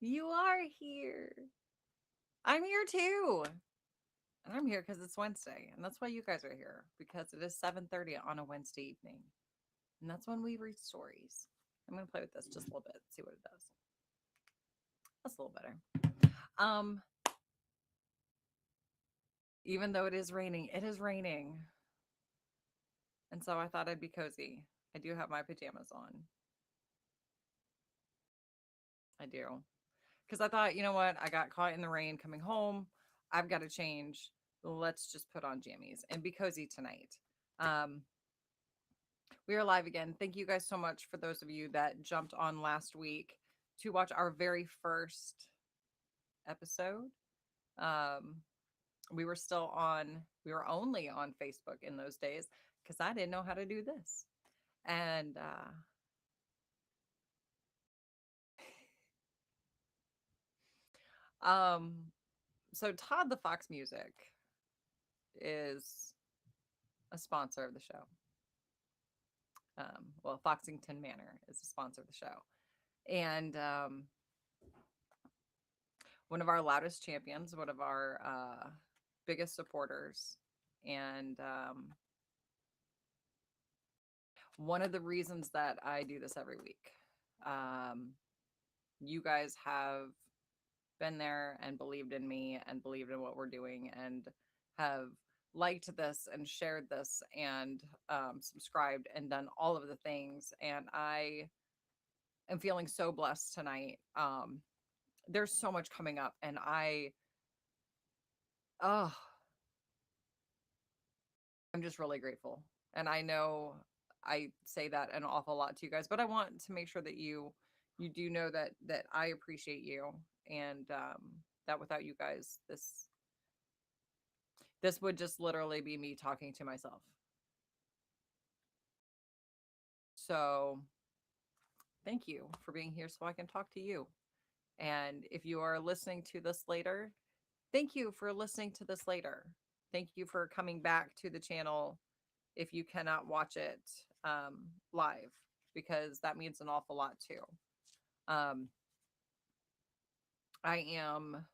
You are here. I'm here too. And I'm here because it's Wednesday. And that's why you guys are here. Because it is 7:30 on a Wednesday evening. And that's when we read stories. I'm gonna play with this just a little bit, see what it does. That's a little better. Um, Even though it is raining, it is raining. And so I thought I'd be cozy. I do have my pajamas on. I do. Because I thought, you know what? I got caught in the rain coming home. I've got to change. Let's just put on jammies and be cozy tonight. Um, we are live again. Thank you guys so much for those of you that jumped on last week to watch our very first episode. Um, we were only on Facebook in those days because I didn't know how to do this. And um, so Todd the Fox Music is a sponsor of the show. Well, Foxington Manor is a sponsor of the show. And one of our loudest champions, one of our biggest supporters, and one of the reasons that I do this every week. Um, you guys have been there and believed in me and believed in what we're doing and have liked this and shared this and subscribed and done all of the things. And I am feeling so blessed tonight. There's so much coming up, and oh, I'm just really grateful. And I know I say that an awful lot to you guys, but I want to make sure that you do know that I appreciate you, and that without you guys, this would just literally be me talking to myself. So thank you for being here so I can talk to you. And if you are listening to this later, thank you for listening to this later. Thank you for coming back to the channel if you cannot watch it live, because that means an awful lot too. Um, I am,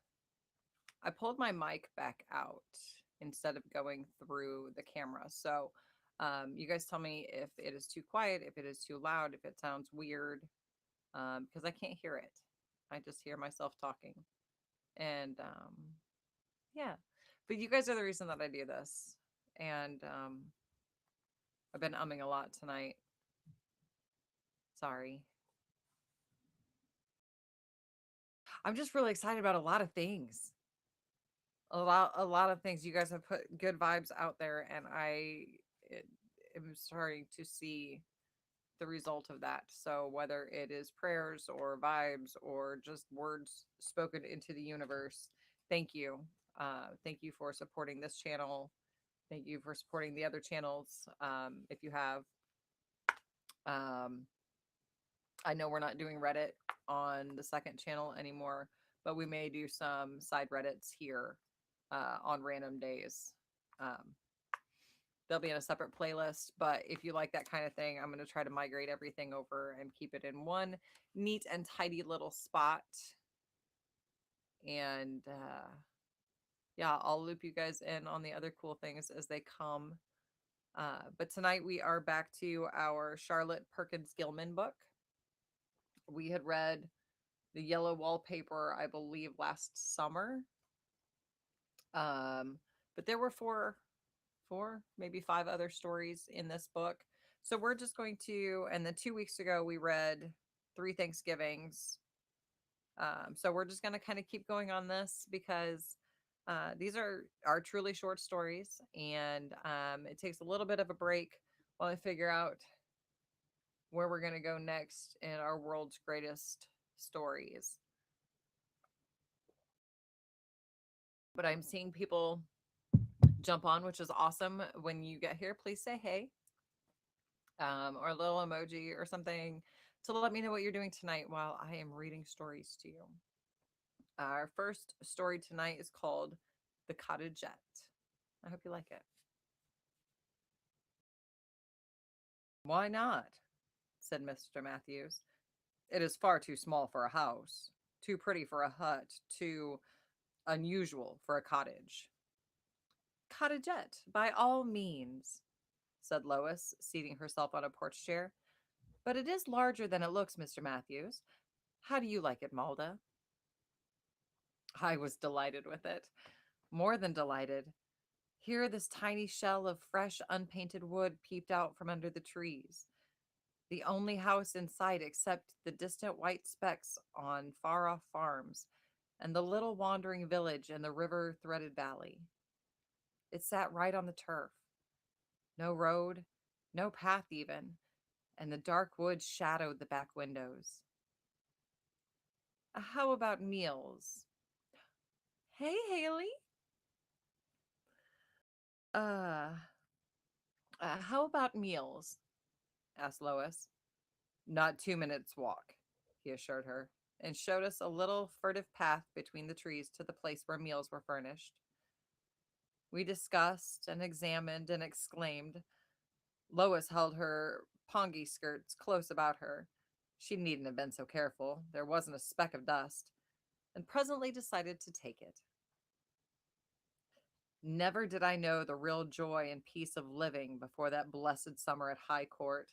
I pulled my mic back out instead of going through the camera. So you guys tell me if it is too quiet, if it is too loud, if it sounds weird, because I can't hear it. I just hear myself talking. And yeah, but you guys are the reason that I do this. And I've been umming a lot tonight. Sorry. I'm just really excited about a lot of things. A lot of things. You guys have put good vibes out there, and am starting to see the result of that. So whether it is prayers or vibes or just words spoken into the universe, thank you. Thank you for supporting this channel. Thank you for supporting the other channels. If you have, um, I know we're not doing Reddit on the second channel anymore, but we may do some side Reddits here on random days. Um, they'll be in a separate playlist, but if you like that kind of thing, I'm going to try to migrate everything over and keep it in one neat and tidy little spot. And yeah, I'll loop you guys in on the other cool things as they come. But tonight we are back to our Charlotte Perkins Gilman book. We had read the Yellow Wallpaper, I believe, last summer. But there were four, maybe five other stories in this book. So we're just going to, and then 2 weeks ago we read Three Thanksgivings. So we're just going to kind of keep going on this because these are truly short stories, and it takes a little bit of a break while I figure out where we're going to go next in our world's greatest stories. But I'm seeing people jump on, which is awesome. When you get here, please say hey, or a little emoji or something to let me know what you're doing tonight while I am reading stories to you. Our first story tonight is called The Cottagette. I hope you like it. Why not? Said Mr. Matthews. It is far too small for a house, Too pretty for a hut, too unusual for a cottage. Cottagette, by all means, said Lois, seating herself on a porch chair. But it is larger than it looks, Mr. Matthews. How do you like it, Malda? I was delighted with it. More than delighted. Here, this tiny shell of fresh, unpainted wood peeped out from under the trees. The only house in sight except the distant white specks on far off farms and the little wandering village in the river threaded valley. It sat right on the turf. No road, no path even, and the dark woods shadowed the back windows. How about meals? Hey, Haley. Uh, how about meals? Asked Lois. Not 2 minutes' walk, he assured her, and showed us a little furtive path between the trees to the place where meals were furnished. We discussed and examined and exclaimed. Lois held her pongy skirts close about her. She needn't have been so careful. There wasn't a speck of dust, and presently decided to take it. Never did I know the real joy and peace of living before that blessed summer at High Court.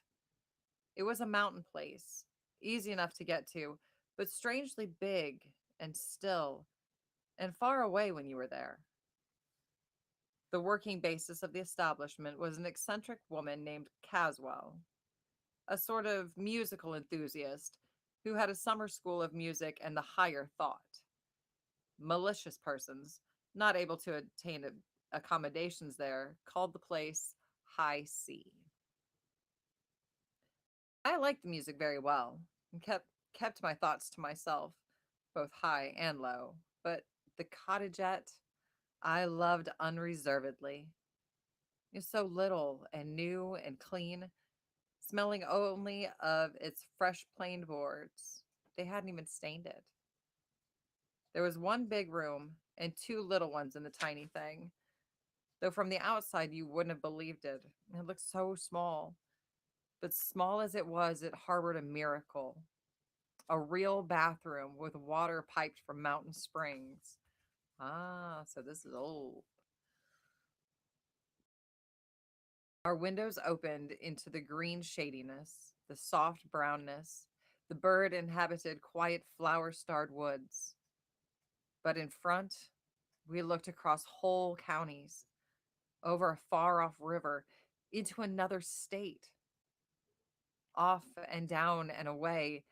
It was a mountain place, easy enough to get to, but strangely big and still, and far away when you were there. The working basis of the establishment was an eccentric woman named Caswell, a sort of musical enthusiast who had a summer school of music and the higher thought. Malicious persons, not able to obtain accommodations there, called the place High C. I liked the music very well and kept my thoughts to myself, both high and low, but the Cottagette I loved unreservedly. It was so little and new and clean, smelling only of its fresh planed boards. They hadn't even stained it. There was one big room and two little ones in the tiny thing, though from the outside you wouldn't have believed it. It looked so small. But small as it harbored a miracle. A real bathroom with water piped from mountain springs. Ah, so this is old. Our windows opened into the green shadiness, the soft brownness, the bird inhabited, quiet, flower starred woods. But in front, we looked across whole counties, over a far off river, into another state. Off and down and away,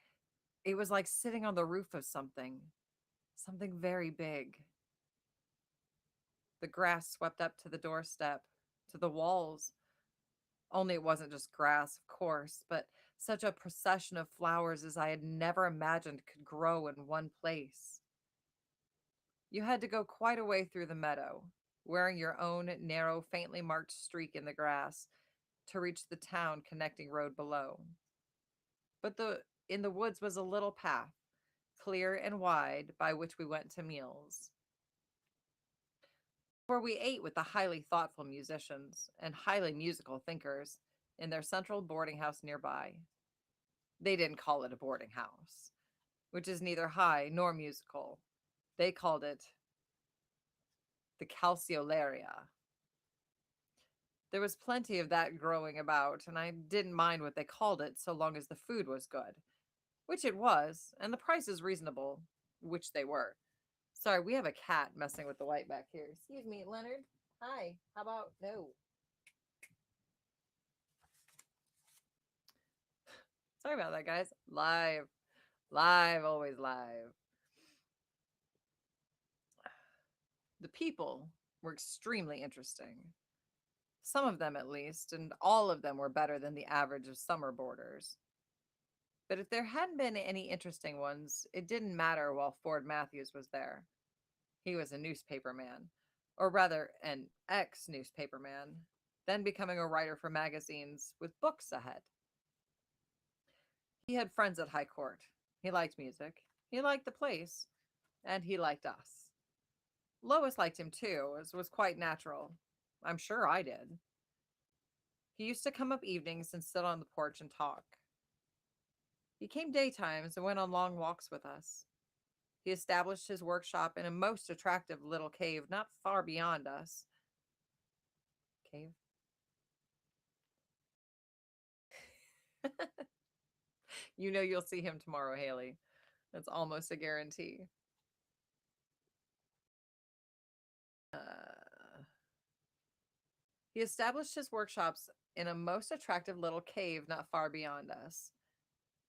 it was like sitting on the roof of something very big. The grass swept up to the doorstep, to the walls. Only it wasn't just grass, of course, but such a procession of flowers as I had never imagined could grow in one place. You had to go quite a way through the meadow, wearing your own narrow, faintly marked streak in the grass, to reach the town connecting road below. But in the woods was a little path, clear and wide, by which we went to meals. Where we ate with the highly thoughtful musicians and highly musical thinkers in their central boarding house nearby. They didn't call it a boarding house, which is neither high nor musical. They called it the calceolaria. There was plenty of that growing about, and I didn't mind what they called it so long as the food was good, which it was, and the prices reasonable, which they were. Sorry, we have a cat messing with the light back here. Excuse me, Leonard. Hi. How about no? Sorry about that, guys. Live. Live, always live. The people were extremely interesting. Some of them, at least, and all of them were better than the average of summer boarders. But if there hadn't been any interesting ones, it didn't matter while Ford Matthews was there. He was a newspaper man, or rather an ex-newspaper man, then becoming a writer for magazines with books ahead. He had friends at High Court. He liked music. He liked the place. And he liked us. Lois liked him too, as was quite natural. I'm sure I did. He used to come up evenings and sit on the porch and talk. He came daytimes and went on long walks with us. He established his workshop in a most attractive little cave not far beyond us. Cave? You know you'll see him tomorrow, Haley. That's almost a guarantee. Uh, he established his workshops in a most attractive little cave not far beyond us.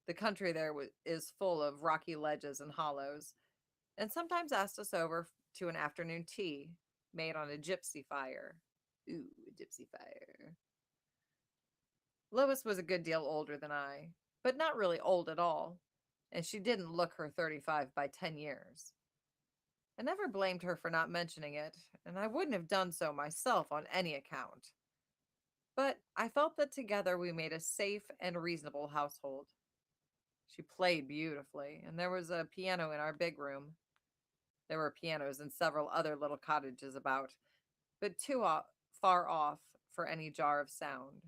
The country there is full of rocky ledges and hollows, and sometimes asked us over to an afternoon tea made on a gypsy fire. Ooh, a gypsy fire. Lois was a good deal older than I, but not really old at all, and she didn't look her 35 by 10 years. I never blamed her for not mentioning it, and I wouldn't have done so myself on any account. But I felt that together we made a safe and reasonable household. She played beautifully, and there was a piano in our big room. There were pianos in several other little cottages about, but far off for any jar of sound.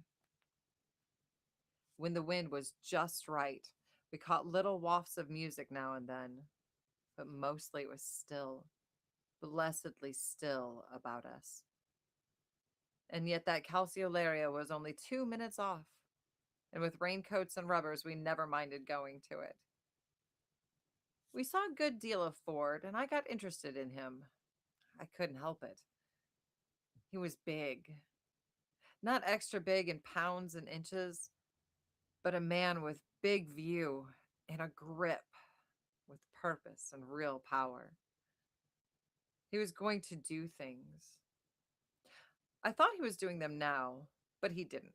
When the wind was just right, we caught little wafts of music now and then, but mostly it was still, blessedly still about us. And yet that calceolaria was only 2 minutes off, and with raincoats and rubbers, we never minded going to it. We saw a good deal of Ford, and I got interested in him. I couldn't help it. He was big. Not extra big in pounds and inches, but a man with big view and a grip, with purpose and real power. He was going to do things. I thought he was doing them now, but he didn't.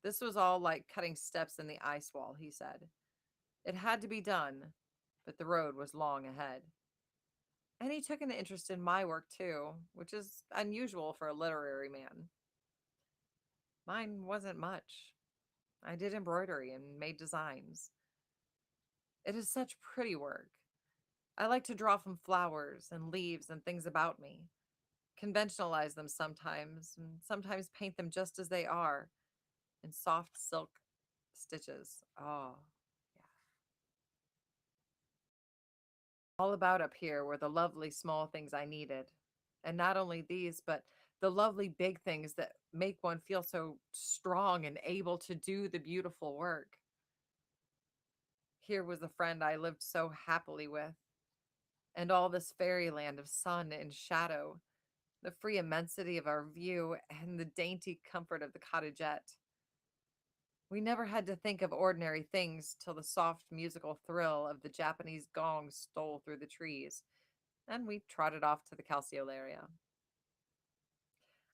This was all like cutting steps in the ice wall, he said. It had to be done, but the road was long ahead. And he took an interest in my work too, which is unusual for a literary man. Mine wasn't much. I did embroidery and made designs. It is such pretty work. I like to draw from flowers and leaves and things about me, conventionalize them sometimes, and sometimes paint them just as they are, in soft silk stitches. Oh, yeah. All about up here were the lovely small things I needed. And not only these, but the lovely big things that make one feel so strong and able to do the beautiful work. Here was a friend I lived so happily with, and all this fairyland of sun and shadow, the free immensity of our view, and the dainty comfort of the cottagette. We never had to think of ordinary things till the soft musical thrill of the Japanese gong stole through the trees, and we trotted off to the calceolaria.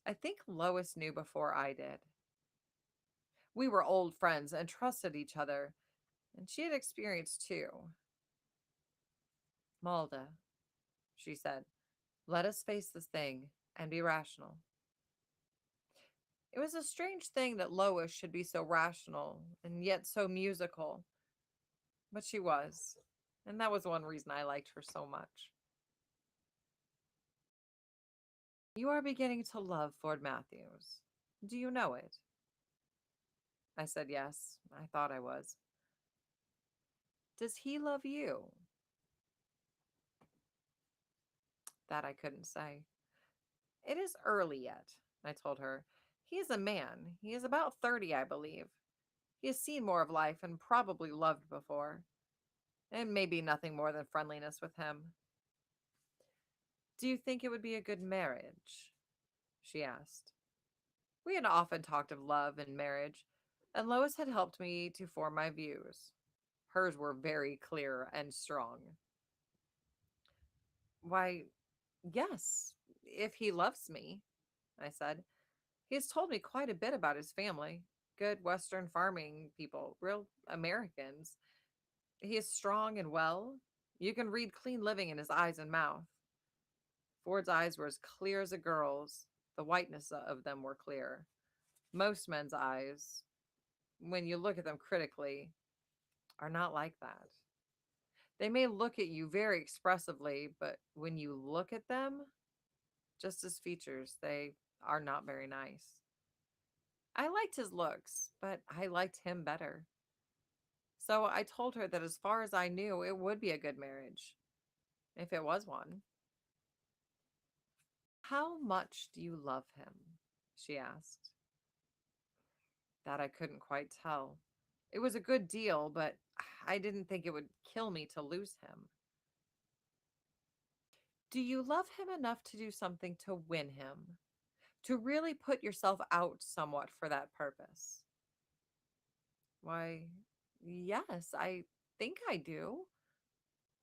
I think Lois knew before I did. We were old friends and trusted each other, and she had experience too. Malda, she said, let us face this thing and be rational. It was a strange thing that Lois should be so rational and yet so musical, but she was, and that was one reason I liked her so much. You are beginning to love Ford Matthews. Do you know it? I said yes. I thought I was. Does he love you? That I couldn't say. It is early yet, I told her. He is a man. He is about 30, I believe. He has seen more of life and probably loved before. And maybe nothing more than friendliness with him. Do you think it would be a good marriage? She asked. We had often talked of love and marriage, and Lois had helped me to form my views. Hers were very clear and strong. Why, yes, if he loves me, I said. He has told me quite a bit about his family. Good Western farming people, real Americans. He is strong and well. You can read clean living in his eyes and mouth. Ford's eyes were as clear as a girl's. The whiteness of them were clear. Most men's eyes, when you look at them critically, are not like that. They may look at you very expressively, but when you look at them, just as features, they are not very nice. I liked his looks, but I liked him better. So I told her that as far as I knew, it would be a good marriage. if it was one. How much do you love him? She asked. That I couldn't quite tell. It was a good deal, but I didn't think it would kill me to lose him. Do you love him enough to do something to win him? To really put yourself out somewhat for that purpose? Why, yes, I think I do.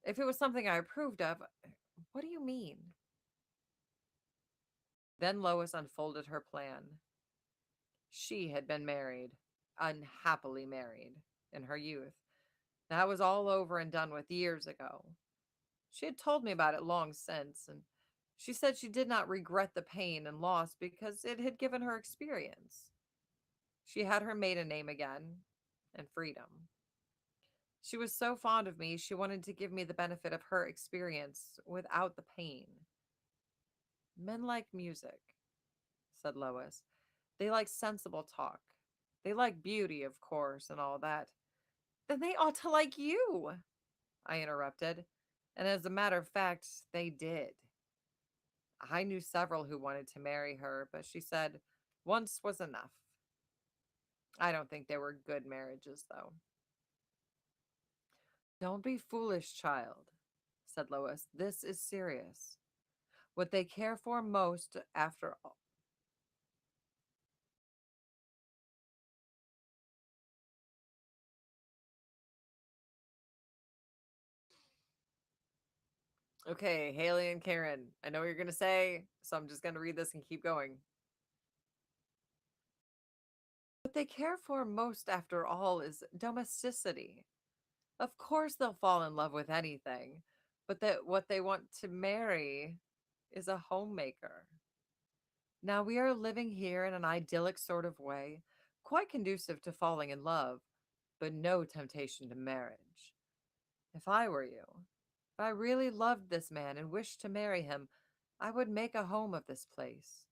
If it was something I approved of, what do you mean? Then Lois unfolded her plan. She had been married, unhappily married, in her youth. That was all over and done with years ago. She had told me about it long since, and she said she did not regret the pain and loss because it had given her experience. She had her maiden name again and freedom. She was so fond of me, she wanted to give me the benefit of her experience without the pain. Men like music, said Lois. They like sensible talk. They like beauty, of course, and all that. Then they ought to like you, I interrupted. And as a matter of fact, they did. I knew several who wanted to marry her, but she said once was enough. I don't think they were good marriages, though. Don't be foolish, child, said Lois. This is serious. What they care for most, after all. Okay, Haley and Karen, I know what you're going to say, so I'm just going to read this and keep going. What they care for most, after all, is domesticity. Of course, they'll fall in love with anything, but that what they want to marry is a homemaker. Now, we are living here in an idyllic sort of way, quite conducive to falling in love, but no temptation to marriage. If I were you, if I really loved this man and wished to marry him, I would make a home of this place.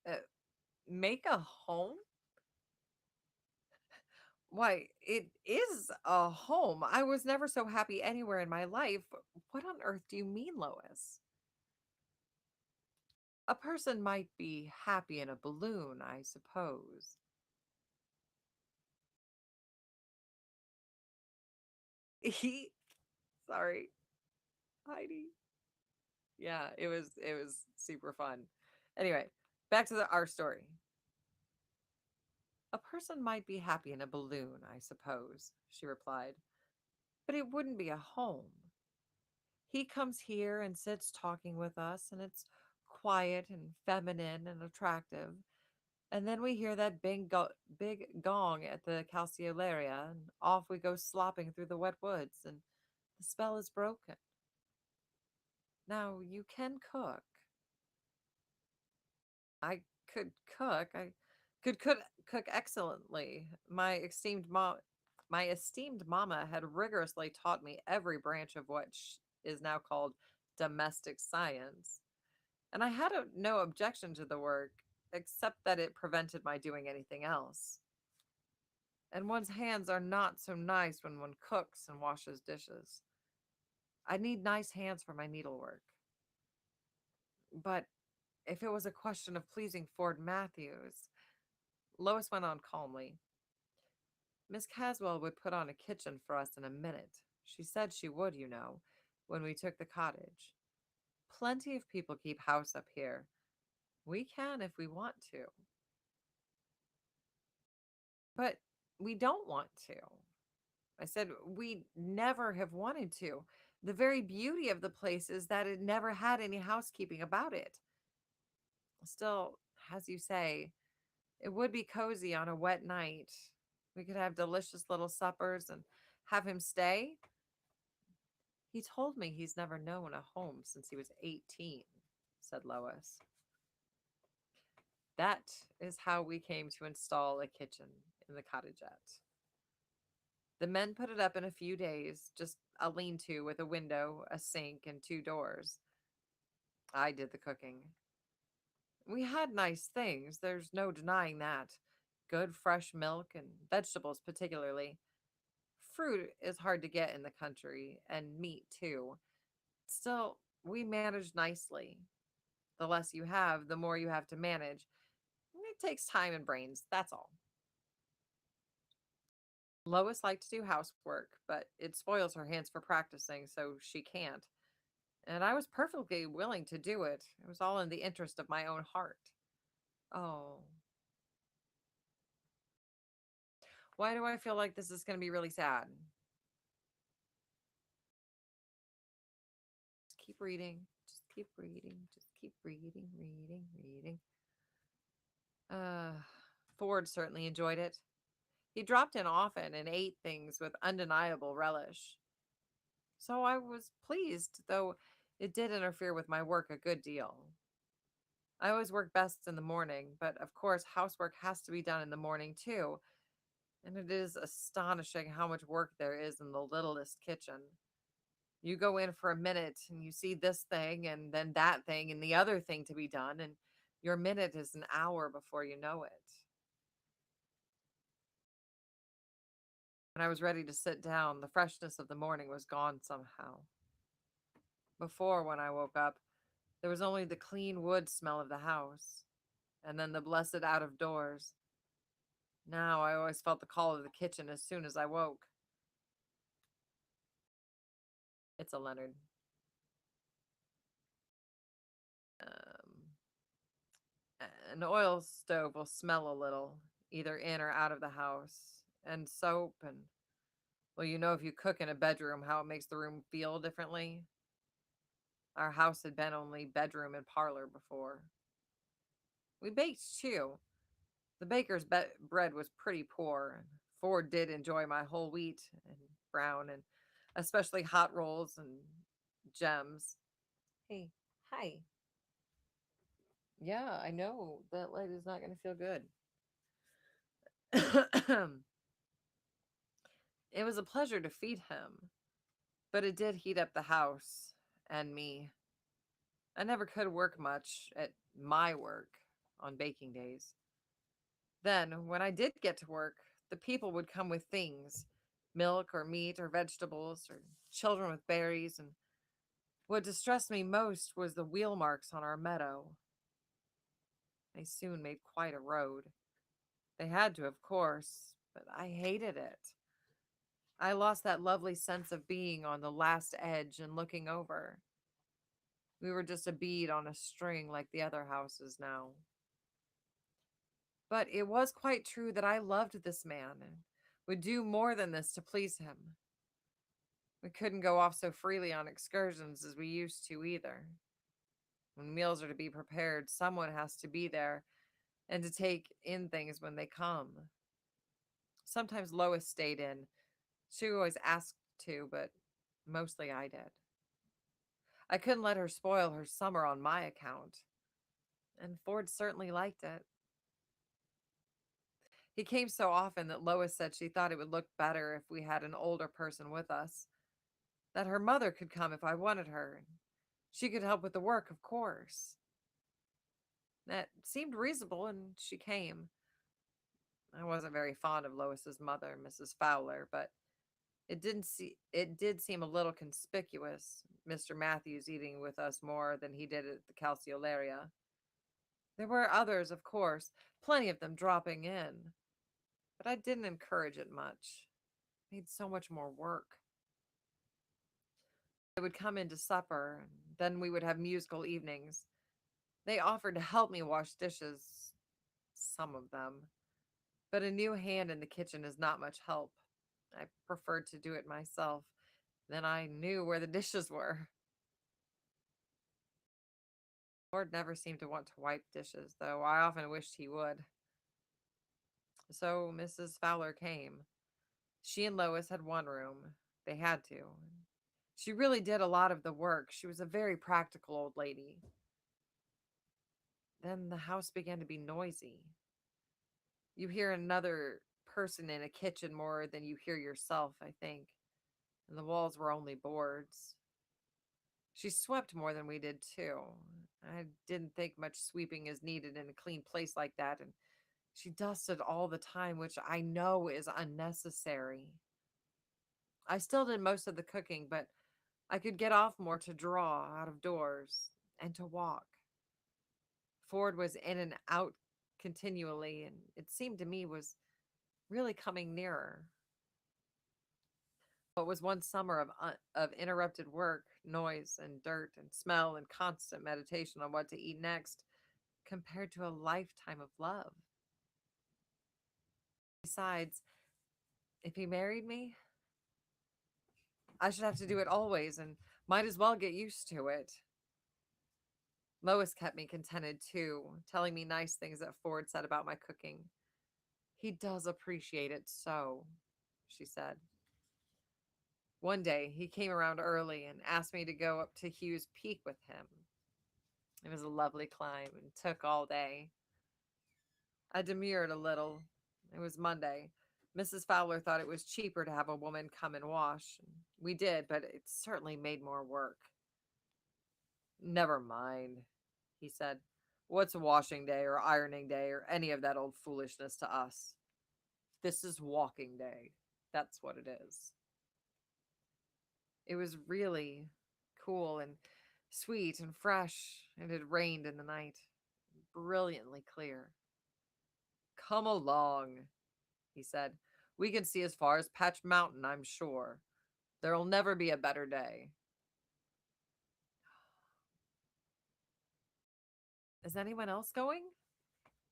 Uh, make a home? Why, it is a home. I was never so happy anywhere in my life. What on earth do you mean, Lois? A person might be happy in a balloon, I suppose. He, sorry, Heidi. Yeah, it was super fun. Anyway, back to our story. A person might be happy in a balloon, I suppose, she replied, but it wouldn't be a home. He comes here and sits talking with us, and it's quiet and feminine and attractive. And then we hear that big gong at the calceolaria, and off we go slopping through the wet woods, and the spell is broken. Now, you can cook. I could cook. I could cook excellently. My esteemed mama had rigorously taught me every branch of what is now called domestic science, and I had no objection to the work, except that it prevented my doing anything else. And one's hands are not so nice when one cooks and washes dishes. I need nice hands for my needlework. But if it was a question of pleasing Ford Matthews, Lois went on calmly, Miss Caswell would put on a kitchen for us in a minute. She said she would, you know, when we took the cottage. Plenty of people keep house up here. We can if we want to. But we don't want to. I said, we never have wanted to. The very beauty of the place is that it never had any housekeeping about it. Still, as you say, it would be cozy on a wet night. We could have delicious little suppers and have him stay. He told me he's never known a home since he was 18, said Lois. That is how we came to install a kitchen in the cottagette. The men put it up in a few days, just a lean to with a window, a sink, and two doors. I did the cooking. We had nice things, there's no denying that. Good fresh milk and vegetables, particularly. Fruit is hard to get in the country, and meat too. Still, we managed nicely. The less you have, the more you have to manage. It takes time and brains, that's all. Lois liked to do housework, but it spoils her hands for practicing, so she can't. And I was perfectly willing to do it. It was all in the interest of my own heart. Oh, why do I feel like this is going to be really sad? Just keep reading. Just keep reading. Just keep reading, reading, reading. Uh, Ford certainly enjoyed it. He dropped in often and ate things with undeniable relish. So I was pleased, though it did interfere with my work a good deal. I always work best in the morning, but of course, housework has to be done in the morning too. And it is astonishing how much work there is in the littlest kitchen. You go in for a minute and you see this thing and then that thing and the other thing to be done, and your minute is an hour before you know it. When I was ready to sit down, the freshness of the morning was gone somehow. Before, when I woke up, there was only the clean wood smell of the house, and then the blessed out of doors. Now I always felt the call of the kitchen as soon as I woke. It's a Leonard. Um, an oil stove will smell a little, either in or out of the house, and soap, and well, you know, if you cook in a bedroom, how it makes the room feel differently. Our house had been only bedroom and parlor before. We baked too. The baker's bread was pretty poor, and Ford did enjoy my whole wheat and brown, and especially hot rolls and gems. Hey, hi. Yeah, I know that light is not going to feel good. It was a pleasure to feed him, but it did heat up the house and me. I never could work much at my work on baking days. Then, when I did get to work, the people would come with things, milk or meat or vegetables or children with berries, and what distressed me most was the wheel marks on our meadow. They soon made quite a road. They had to, of course, but I hated it. I lost that lovely sense of being on the last edge and looking over. We were just a bead on a string like the other houses now. But it was quite true that I loved this man and would do more than this to please him. We couldn't go off so freely on excursions as we used to either. When meals are to be prepared, someone has to be there and to take in things when they come. Sometimes Lois stayed in. She always asked to, but mostly I did. I couldn't let her spoil her summer on my account, and Ford certainly liked it. He came so often that Lois said she thought it would look better if we had an older person with us, that her mother could come if I wanted her. She could help with the work, of course. That seemed reasonable, and she came. I wasn't very fond of Lois's mother, Mrs. Fowler, but it did seem a little conspicuous, Mr. Matthews eating with us more than he did at the calceolaria. There were others, of course, plenty of them dropping in, but I didn't encourage it much. It made so much more work. They would come in to supper, and then we would have musical evenings. They offered to help me wash dishes, some of them, but a new hand in the kitchen is not much help. I preferred to do it myself. Then I knew where the dishes were. Lord never seemed to want to wipe dishes, though I often wished he would. So Mrs. Fowler came. She and Lois had one room. They had to. She really did a lot of the work. She was a very practical old lady. Then the house began to be noisy. You hear another person in a kitchen more than you hear yourself, I think. And the walls were only boards. She swept more than we did, too. I didn't think much sweeping is needed in a clean place like that, and she dusted all the time, which I know is unnecessary. I still did most of the cooking, but I could get off more to draw out of doors and to walk. Ford was in and out continually, and it seemed to me was really coming nearer. What was one summer of interrupted work, noise, and dirt, and smell, and constant meditation on what to eat next, compared to a lifetime of love. Besides, if he married me, I should have to do it always and might as well get used to it. Lois kept me contented too, telling me nice things that Ford said about my cooking. He does appreciate it so, she said. One day, he came around early and asked me to go up to Hughes Peak with him. It was a lovely climb and took all day. I demurred a little. It was Monday. Mrs. Fowler thought it was cheaper to have a woman come and wash. We did, but it certainly made more work. Never mind, he said. What's washing day or ironing day or any of that old foolishness to us? This is walking day. That's what it is. It was really cool and sweet and fresh, and it rained in the night. Brilliantly clear. Come along, he said. We can see as far as Patch Mountain, I'm sure. There'll never be a better day. Is anyone else going?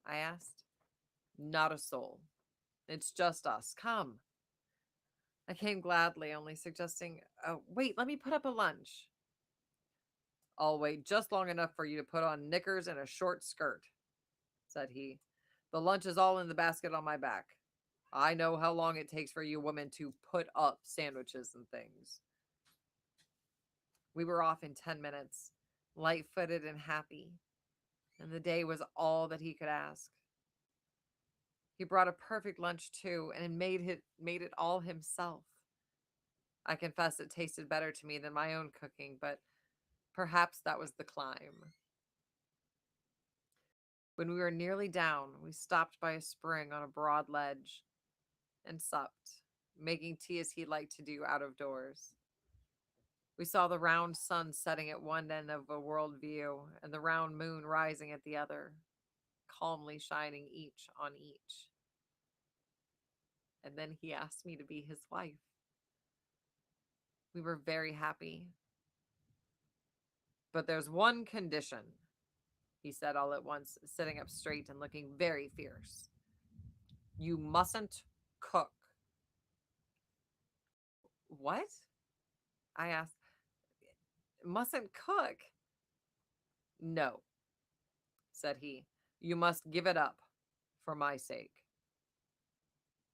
I asked. Not a soul. It's just us. Come. I came gladly, only suggesting, oh, wait, let me put up a lunch. I'll wait just long enough for you to put on knickers and a short skirt, said he. The lunch is all in the basket on my back. I know how long it takes for you women to put up sandwiches and things. We were off in 10 minutes, light-footed and happy, and the day was all that he could ask. He brought a perfect lunch too, and made it all himself. I confess it tasted better to me than my own cooking, but perhaps that was the climb. When we were nearly down, we stopped by a spring on a broad ledge and supped, making tea as he liked to do out of doors. We saw the round sun setting at one end of a world view and the round moon rising at the other, calmly shining each on each. And then he asked me to be his wife. We were very happy. But there's one condition, he said all at once, sitting up straight and looking very fierce. You mustn't cook. What? I asked. Mustn't cook? No, said he. You must give it up for my sake.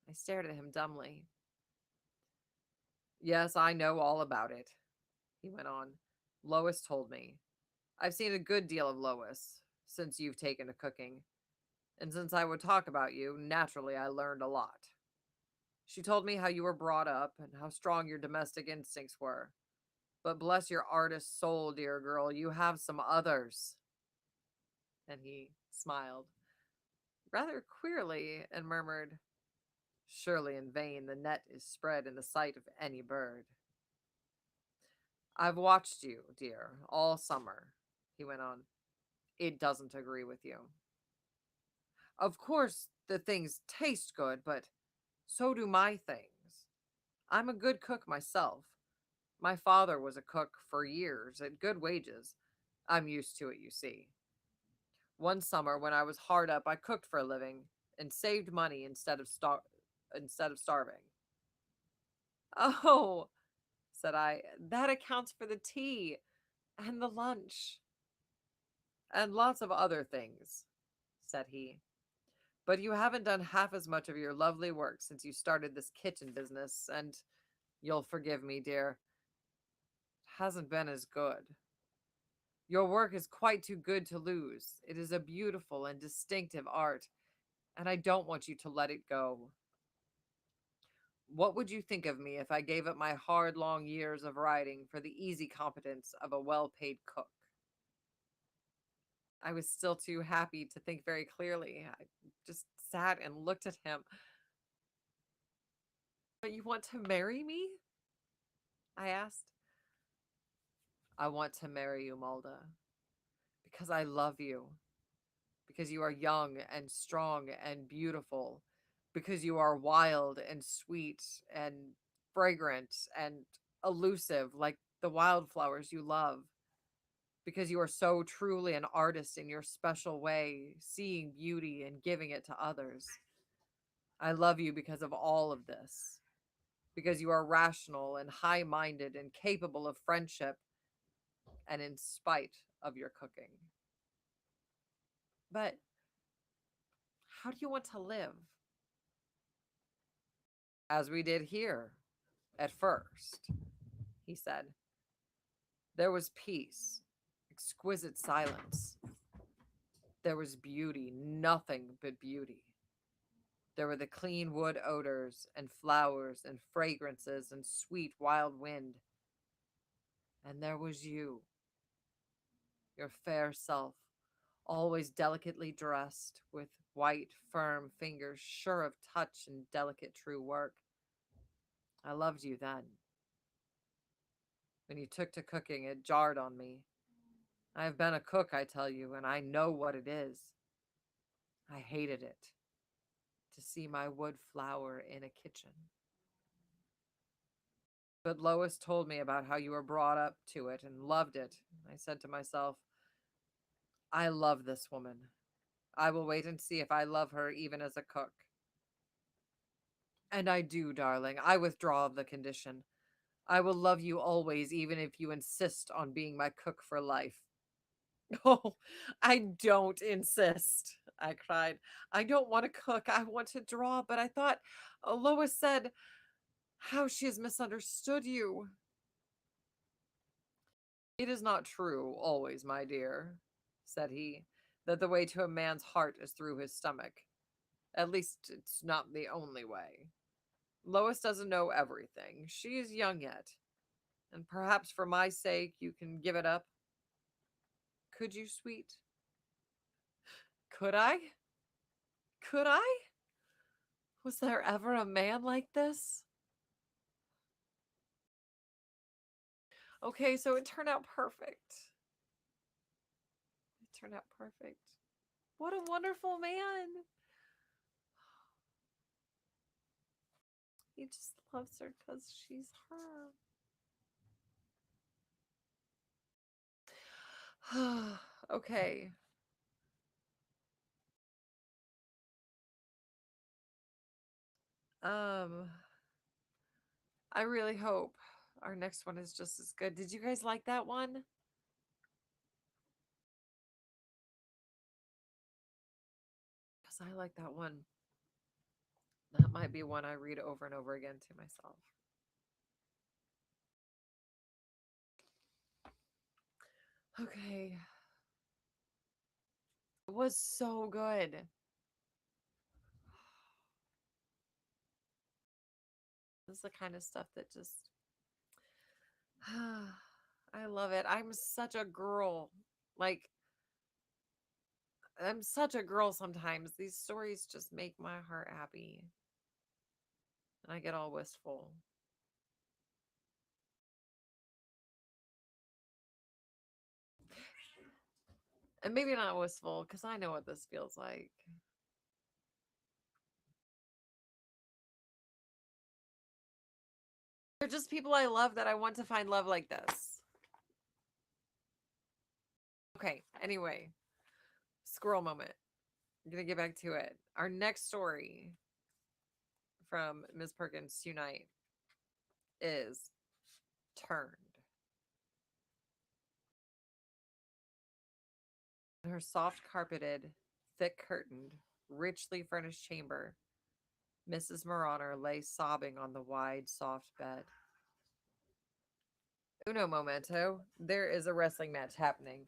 I stared at him dumbly. Yes, I know all about it, he went on. Lois told me. I've seen a good deal of Lois since you've taken to cooking. And since I would talk about you, naturally I learned a lot. She told me how you were brought up and how strong your domestic instincts were. But bless your artist soul, dear girl, you have some others. And he smiled rather queerly and murmured, surely in vain the net is spread in the sight of any bird. I've watched you, dear, all summer, he went on. It doesn't agree with you. Of course, the things taste good, but so do my things. I'm a good cook myself. My father was a cook for years at good wages. I'm used to it, you see. One summer when I was hard up, I cooked for a living and saved money instead of starving. Oh, said I, that accounts for the tea and the lunch and lots of other things, said he. But you haven't done half as much of your lovely work since you started this kitchen business, and you'll forgive me, dear, it hasn't been as good. Your work is quite too good to lose. It is a beautiful and distinctive art, and I don't want you to let it go. What would you think of me if I gave up my hard, long years of writing for the easy competence of a well-paid cook? I was still too happy to think very clearly. I just sat and looked at him. But you want to marry me? I asked. I want to marry you, Malda, because I love you, because you are young and strong and beautiful, because you are wild and sweet and fragrant and elusive like the wildflowers you love, because you are so truly an artist in your special way, seeing beauty and giving it to others. I love you because of all of this, because you are rational and high minded and capable of friendship, and in spite of your cooking. But how do you want to live? As we did here at first, he said. There was peace, exquisite silence. There was beauty, nothing but beauty. There were the clean wood odors and flowers and fragrances and sweet wild wind. And there was you, your fair self, always delicately dressed, with white, firm fingers sure of touch and delicate true work. I loved you then. When you took to cooking, it jarred on me. I have been a cook, I tell you, and I know what it is. I hated it, to see my wood flower in a kitchen. But Lois told me about how you were brought up to it and loved it. I said to myself, I love this woman. I will wait and see if I love her even as a cook. And I do, darling. I withdraw of the condition. I will love you always, even if you insist on being my cook for life. Oh, I don't insist, I cried. I don't want to cook. I want to draw. But I thought Lois said how she has misunderstood you. It is not true, always, my dear, said he, that the way to a man's heart is through his stomach. At least it's not the only way. Lois doesn't know everything. She is young yet. And perhaps for my sake you can give it up. Could you, sweet? Could I? Could I? Was there ever a man like this? Okay, so it turned out perfect. It turned out perfect. What a wonderful man. He just loves her because she's her. Okay. Um, I really hope our next one is just as good. Did you guys like that one? Because I like that one. That might be one I read over and over again to myself. Okay. It was so good. This is the kind of stuff that just I love it. I'm such a girl. Like I'm such a girl sometimes. These stories just make my heart happy. And I get all wistful. And maybe not wistful because I know what this feels like. They're just people I love that I want to find love like this. Okay, anyway, squirrel moment. I'm going to get back to it. Our next story from Ms. Perkins tonight is Turned. In her soft carpeted, thick curtained, richly furnished chamber, Mrs. Marauder lay sobbing on the wide, soft bed. Uno momento. There is a wrestling match happening.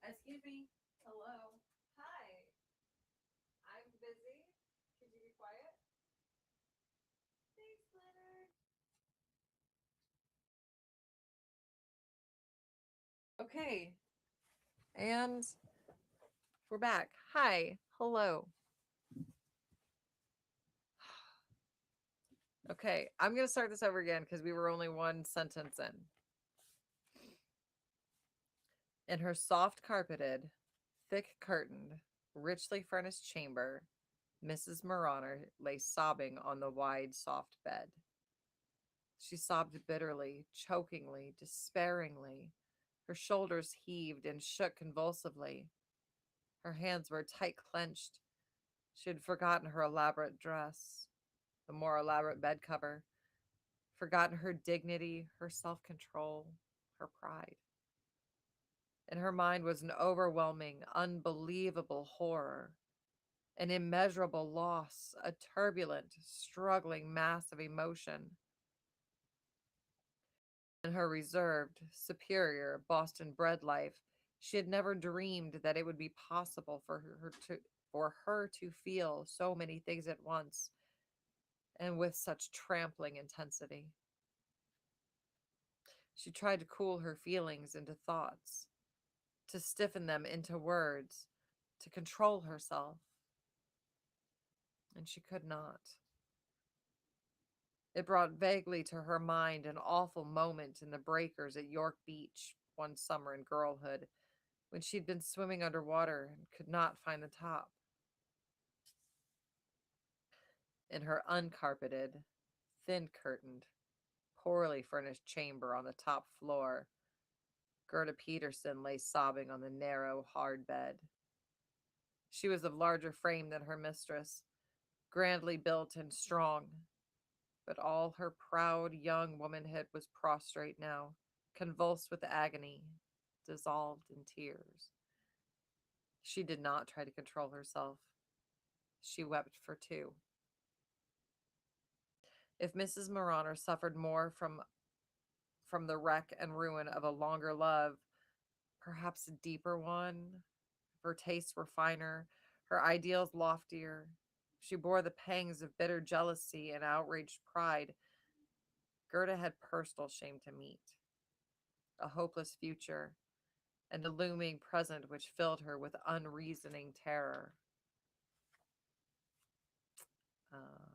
Excuse me. Hello. Hi. I'm busy. Could you be quiet? Thanks, Leonard. Okay. And we're back. Hi. Hello. Okay, I'm going to start this over again because we were only one sentence in. In her soft carpeted, thick curtained, richly furnished chamber, Mrs. Marauder lay sobbing on the wide, soft bed. She sobbed bitterly, chokingly, despairingly. Her shoulders heaved and shook convulsively. Her hands were tight clenched. She had forgotten her elaborate dress, the more elaborate bed cover, forgotten her dignity, her self control, her pride. In her mind was an overwhelming, unbelievable horror, an immeasurable loss, a turbulent, struggling mass of emotion. In her reserved, superior, Boston bred life, she had never dreamed that it would be possible for her to feel so many things at once and with such trampling intensity. She tried to cool her feelings into thoughts, to stiffen them into words, to control herself, and she could not. It brought vaguely to her mind an awful moment in the breakers at York Beach one summer in girlhood, when she'd been swimming underwater and could not find the top. In her uncarpeted, thin curtained, poorly furnished chamber on the top floor, Gerda Peterson lay sobbing on the narrow, hard bed. She was of larger frame than her mistress, grandly built and strong, but all her proud young womanhood was prostrate now, convulsed with agony, dissolved in tears. She did not try to control herself. She wept for two. If Mrs. Marauder suffered more from the wreck and ruin of a longer love, perhaps a deeper one, if her tastes were finer, her ideals loftier, she bore the pangs of bitter jealousy and outraged pride, Gerda had personal shame to meet, a hopeless future, and a looming present which filled her with unreasoning terror. Um,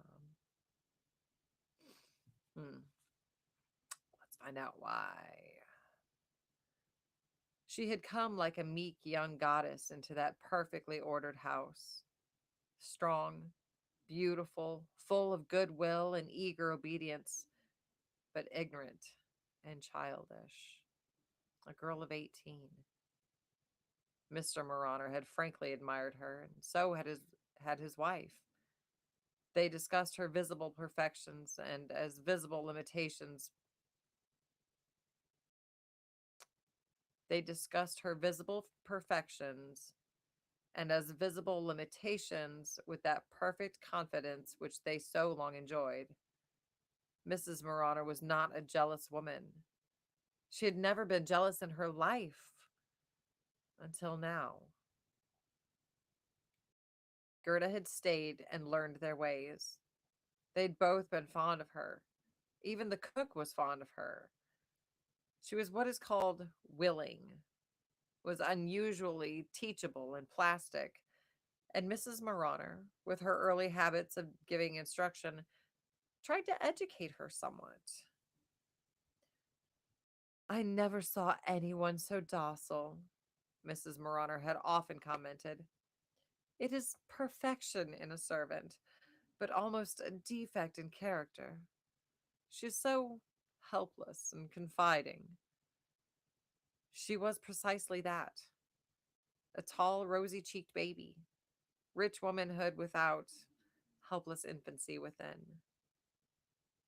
let's find out why. She had come like a meek young goddess into that perfectly ordered house, strong, beautiful, full of goodwill and eager obedience, but ignorant and childish. A girl of 18. Mr. Marauder had frankly admired her, and so had his wife. They discussed her visible perfections and as visible limitations. They discussed her visible perfections and as visible limitations with that perfect confidence which they so long enjoyed. Mrs. Marauder was not a jealous woman. She had never been jealous in her life until now. Gerda had stayed and learned their ways. They'd both been fond of her. Even the cook was fond of her. She was what is called willing, was unusually teachable and plastic, and Mrs. Marauder, with her early habits of giving instruction, tried to educate her somewhat. I never saw anyone so docile, Mrs. Marauder had often commented. It is perfection in a servant, but almost a defect in character. She is so helpless and confiding. She was precisely that, a tall, rosy cheeked baby, rich womanhood without, helpless infancy within.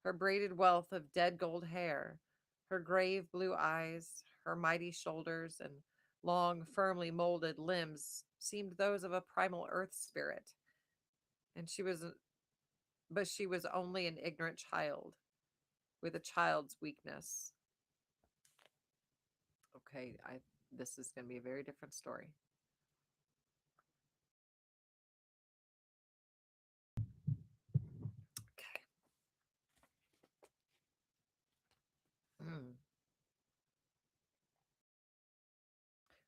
Her braided wealth of dead gold hair, her grave blue eyes, her mighty shoulders, and long, firmly molded limbs seemed those of a primal earth spirit, and she was only an ignorant child with a child's weakness. Okay, this is going to be a very different story. Okay.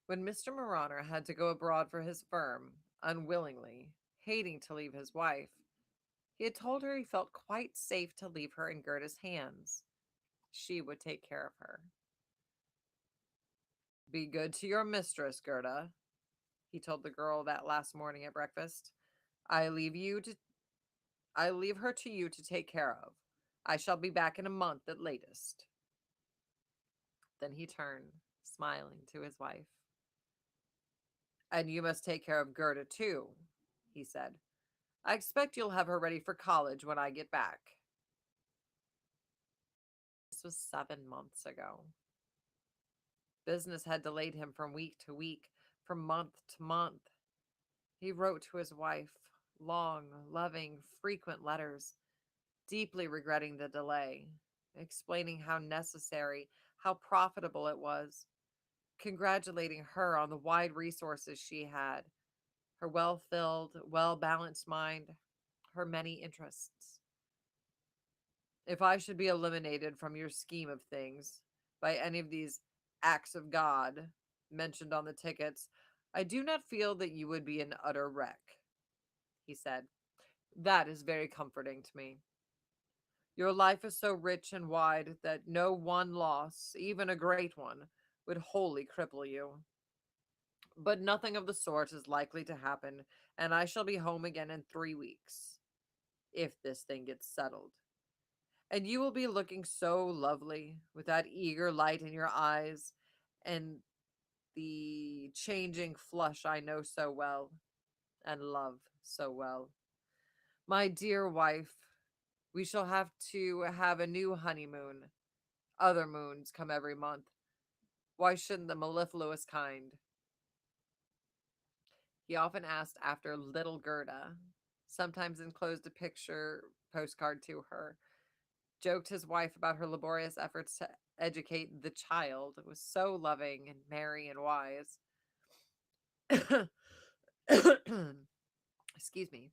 When Mr. Marauder had to go abroad for his firm, unwillingly, hating to leave his wife, He had told her he felt quite safe to leave her in Gerda's hands. She would take care of her. Be good to your mistress, Gerda, he told the girl that last morning at breakfast. I leave you to I leave her to you to take care of. I shall be back in a month at latest. Then he turned, smiling, to his wife. And you must take care of Gerda too, he said. I expect you'll have her ready for college when I get back. This was 7 months ago. Business had delayed him from week to week, from month to month. He wrote to his wife long, loving, frequent letters, deeply regretting the delay, explaining how necessary, how profitable it was, congratulating her on the wide resources she had, her well filled, well balanced mind, her many interests. If I should be eliminated from your scheme of things by any of these acts of God mentioned on the tickets, I do not feel that you would be an utter wreck, he said. That is very comforting to me. Your life is so rich and wide that no one loss, even a great one, would wholly cripple you. But nothing of the sort is likely to happen, and I shall be home again in 3 weeks, if this thing gets settled. And you will be looking so lovely, with that eager light in your eyes, and the changing flush I know so well, and love so well. My dear wife, we shall have to have a new honeymoon. Other moons come every month. Why shouldn't the mellifluous kind? He often asked after little Gerda, sometimes enclosed a picture postcard to her, joked his wife about her laborious efforts to educate the child. It was so loving and merry and wise. Excuse me.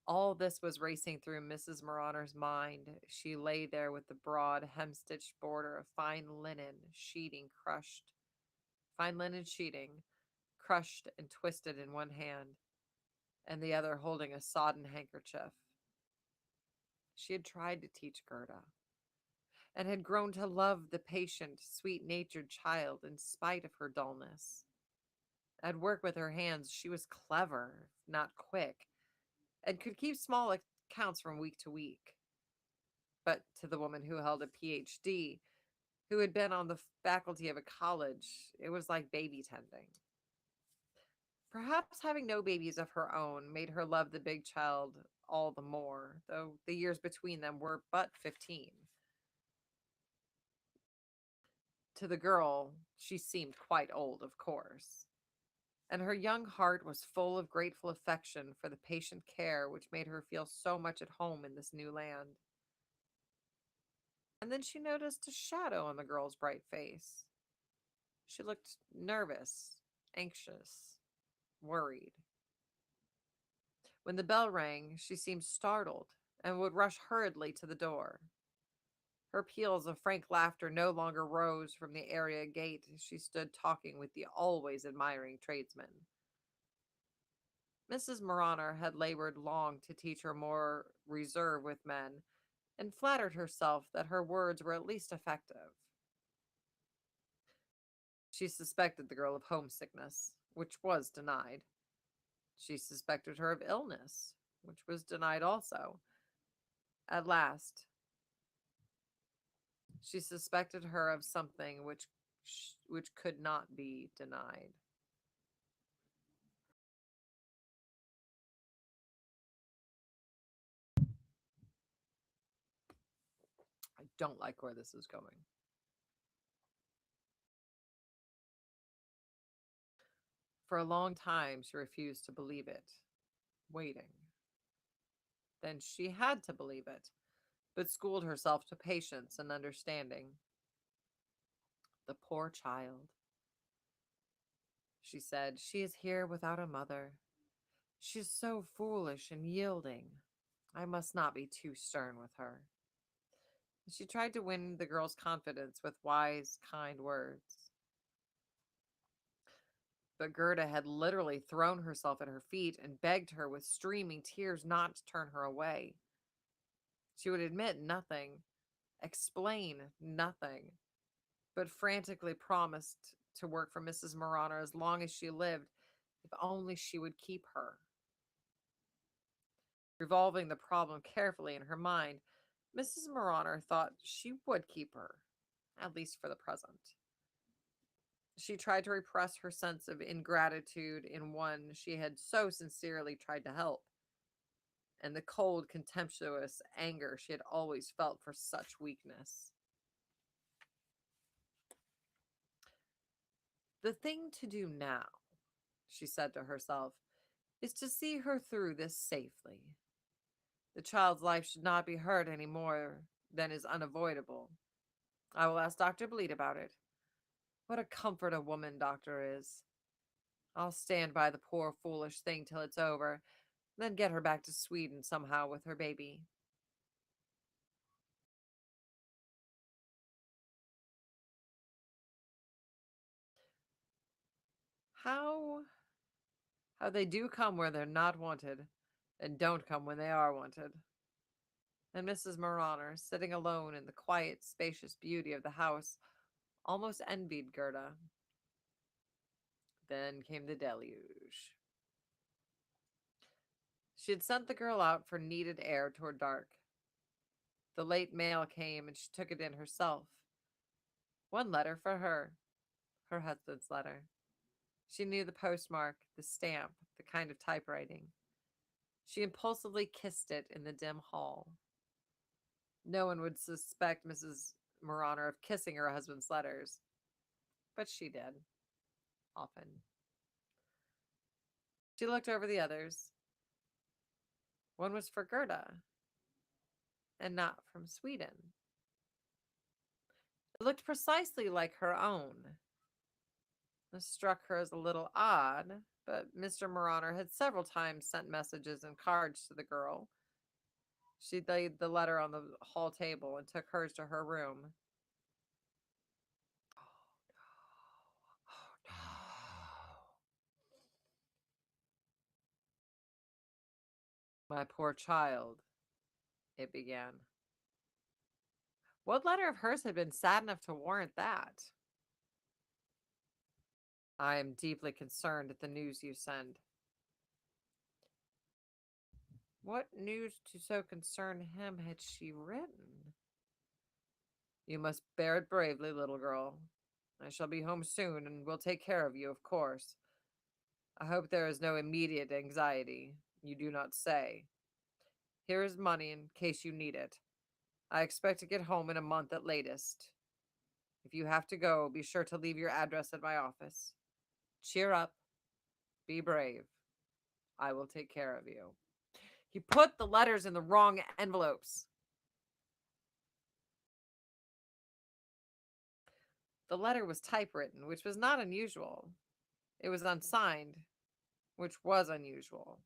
All this was racing through Mrs. Moroner's mind. She lay there with the broad hem-stitched border of fine linen sheeting, crushed and twisted in one hand, and the other holding a sodden handkerchief. She had tried to teach Gerda, and had grown to love the patient, sweet-natured child in spite of her dullness. At work with her hands, she was clever, not quick, and could keep small accounts from week to week. But to the woman who held a PhD, who had been on the faculty of a college, it was like baby tending. Perhaps having no babies of her own made her love the big child all the more, though the years between them were but 15. To the girl, she seemed quite old, of course, and her young heart was full of grateful affection for the patient care which made her feel so much at home in this new land. And then she noticed a shadow on the girl's bright face. She looked nervous, anxious, worried. When the bell rang, she seemed startled and would rush hurriedly to the door. Her peals of frank laughter no longer rose from the area gate as she stood talking with the always admiring tradesman. Mrs. Moroner had labored long to teach her more reserve with men, and flattered herself that her words were at least effective. She suspected the girl of homesickness, which was denied. She suspected her of illness, which was denied also. At last, she suspected her of something which could not be denied. I don't like where this is going. For a long time, she refused to believe it, waiting. Then she had to believe it, but schooled herself to patience and understanding. The poor child, she said, she is here without a mother. She is so foolish and yielding. I must not be too stern with her. She tried to win the girl's confidence with wise, kind words. But Gerda had literally thrown herself at her feet and begged her with streaming tears not to turn her away. She would admit nothing, explain nothing, but frantically promised to work for Mrs. Marana as long as she lived, if only she would keep her. Revolving the problem carefully in her mind, Mrs. Marana thought she would keep her, at least for the present. She tried to repress her sense of ingratitude in one she had so sincerely tried to help, and the cold, contemptuous anger she had always felt for such weakness. The thing to do now, she said to herself, is to see her through this safely. The child's life should not be hurt any more than is unavoidable. I will ask Dr. Bleed about it. What a comfort a woman doctor is. I'll stand by the poor foolish thing till it's over, then get her back to Sweden somehow with her baby. How they do come where they're not wanted, and don't come when they are wanted. And Mrs. Marauner, sitting alone in the quiet, spacious beauty of the house, almost envied Gerda. Then came the deluge. She had sent the girl out for needed air toward dark. The late mail came, and she took it in herself. One letter for her husband's letter. She knew the postmark, the stamp, the kind of typewriting. She impulsively kissed it in the dim hall. No one would suspect Mrs. Marauner of kissing her husband's letters, but she did, often. She looked over the others. One was for Gerda, and not from Sweden. It looked precisely like her own. This struck her as a little odd, but Mr. Marauner had several times sent messages and cards to the girl. She laid the letter on the hall table and took hers to her room. Oh, no. My poor child, it began. What letter of hers had been sad enough to warrant that? I am deeply concerned at the news you send. What news to so concern him had she written? You must bear it bravely, little girl. I shall be home soon and will take care of you, of course. I hope there is no immediate anxiety. You do not say. Here is money in case you need it. I expect to get home in a month at latest. If you have to go, be sure to leave your address at my office. Cheer up. Be brave. I will take care of you. He put the letters in the wrong envelopes. The letter was typewritten, which was not unusual. It was unsigned, which was unusual.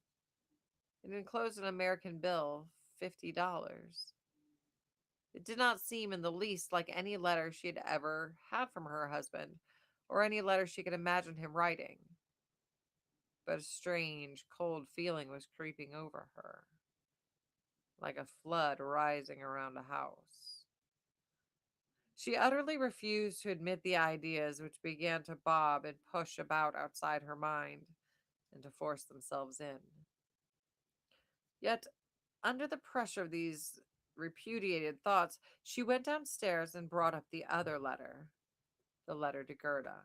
It enclosed an American bill, $50. It did not seem in the least like any letter she had ever had from her husband, or any letter she could imagine him writing. But a strange, cold feeling was creeping over her, like a flood rising around a house. She utterly refused to admit the ideas which began to bob and push about outside her mind and to force themselves in. Yet, under the pressure of these repudiated thoughts, she went downstairs and brought up the other letter, the letter to Gerda.